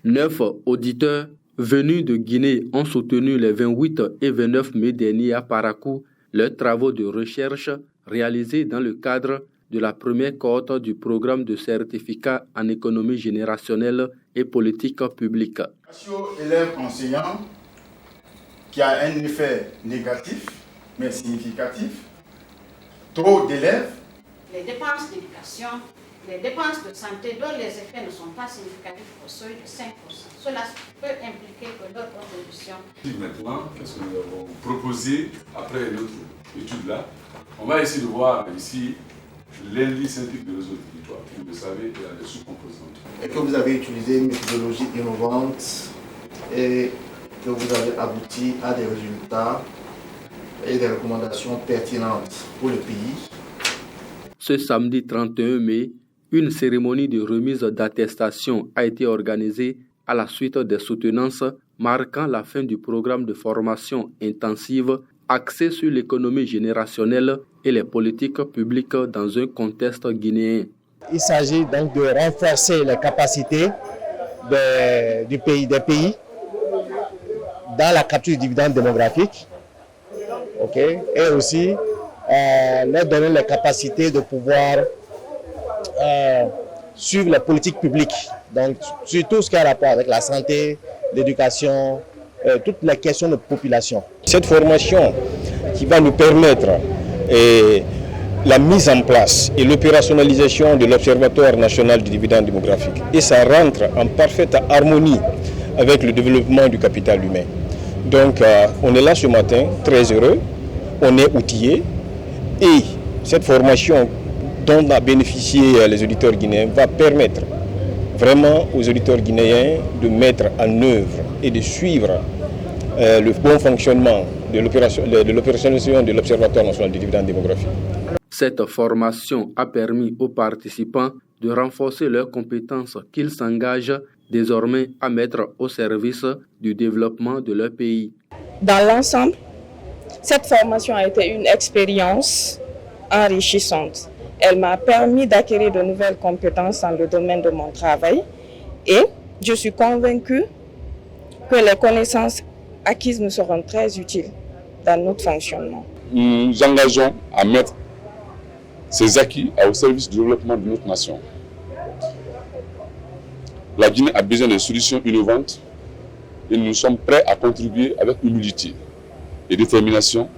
9 auditeurs venus de Guinée ont soutenu les 28 et 29 mai dernier à Parakou leurs travaux de recherche réalisés dans le cadre de la première cohorte du programme de certificat en économie générationnelle et politique publique. Ratio élèves-enseignants qui a un effet négatif mais significatif. Trop d'élèves. Les dépenses d'éducation, les dépenses de santé dont les effets ne sont pas significatifs au seuil de 5%. Cela peut impliquer que leur contribution. Maintenant, qu'est-ce que nous avons proposé après notre étude-là? On va essayer de voir ici l'indice synthétique de réseau de territoire. Vous le savez, il y a des sous-composantes. Et que vous avez utilisé une méthodologie innovante et que vous avez abouti à des résultats et des recommandations pertinentes pour le pays. Ce samedi 31 mai, une cérémonie de remise d'attestation a été organisée à la suite des soutenances marquant la fin du programme de formation intensive axé sur l'économie générationnelle et les politiques publiques dans un contexte guinéen. Il s'agit donc de renforcer les capacités des pays dans la capture du dividende démographique, et aussi leur donner les capacités de pouvoir suivre les politiques publiques, donc sur tout ce qui a rapport avec la santé, l'éducation, toutes les questions de population. Cette formation qui va nous permettre la mise en place et l'opérationnalisation de l'Observatoire national du dividende démographique. Et ça rentre en parfaite harmonie avec le développement du capital humain. Donc on est là ce matin, très heureux, on est outillés et cette formation dont a bénéficié les auditeurs guinéens va permettre vraiment aux auditeurs guinéens de mettre en œuvre et de suivre le bon fonctionnement de l'opérationnalisation de l'Observatoire national du dividende démographique. Cette formation a permis aux participants de renforcer leurs compétences qu'ils s'engagent désormais à mettre au service du développement de leur pays. Dans l'ensemble, cette formation a été une expérience enrichissante. Elle m'a permis d'acquérir de nouvelles compétences dans le domaine de mon travail et je suis convaincue que les connaissances acquises nous seront très utiles dans notre fonctionnement. Nous nous engageons à mettre ces acquis au service du développement de notre nation. La Guinée a besoin de solutions innovantes et nous sommes prêts à contribuer avec humilité et détermination.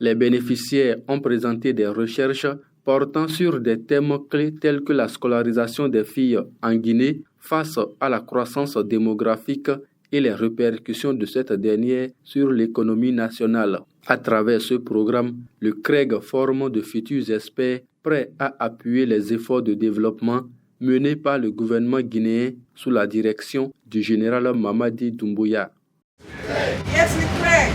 Les bénéficiaires ont présenté des recherches portant sur des thèmes clés tels que la scolarisation des filles en Guinée face à la croissance démographique et les répercussions de cette dernière sur l'économie nationale. À travers ce programme, le CREG forme de futurs experts prêts à appuyer les efforts de développement menés par le gouvernement guinéen sous la direction du général Mamadi Doumbouya. Yes, we pray.